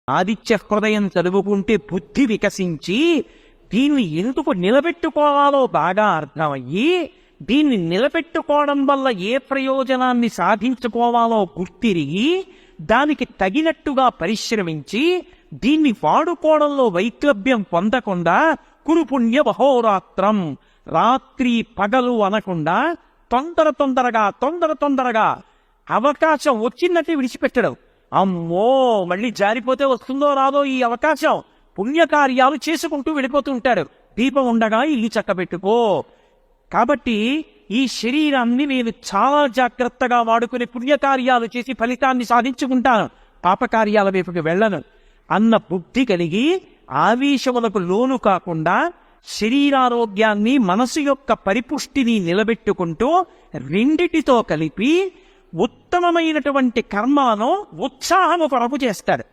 ఆదిత్య హృదయం చదువుకుంటే బుద్ధి వికసించి దీన్ని ఎందుకు నిలబెట్టుకోవాలో బాగా అర్థమయ్యి దీన్ని నిలబెట్టుకోవడం వల్ల ఏ ప్రయోజనాన్ని సాధించుకోవాలో గుర్తిరిగి దానికి తగినట్టుగా పరిశ్రమించి దీన్ని వాడుకోవడంలో వైక్లభ్యం పొందకుండా కురుపుణ్య బహోరాత్రం, రాత్రి పగలు అనకుండా తొందరగా అవకాశం వచ్చిందంటే విడిచిపెట్టడం. అమ్మో మళ్ళీ జారిపోతే వస్తుందో రాదో ఈ అవకాశం, పుణ్యకార్యాలు చేసుకుంటూ వెళ్ళిపోతూ ఉంటాడు. దీపం ఉండగా ఇల్లు చక్కబెట్టుకో. కాబట్టి ఈ శరీరాన్ని నేను చాలా జాగ్రత్తగా వాడుకుని పుణ్యకార్యాలు చేసి ఫలితాన్ని సాధించుకుంటాను, పాపకార్యాల వైపుకి వెళ్ళను అన్న బుద్ధి కలిగి ఆవేశములకు లోను కాకుండా శరీరారోగ్యాన్ని మనసు యొక్క పరిపుష్టిని నిలబెట్టుకుంటూ రెండిటితో కలిపి ఉత్తమమైనటువంటి కర్మలను ఉత్సాహము కొరకు చేస్తాడు.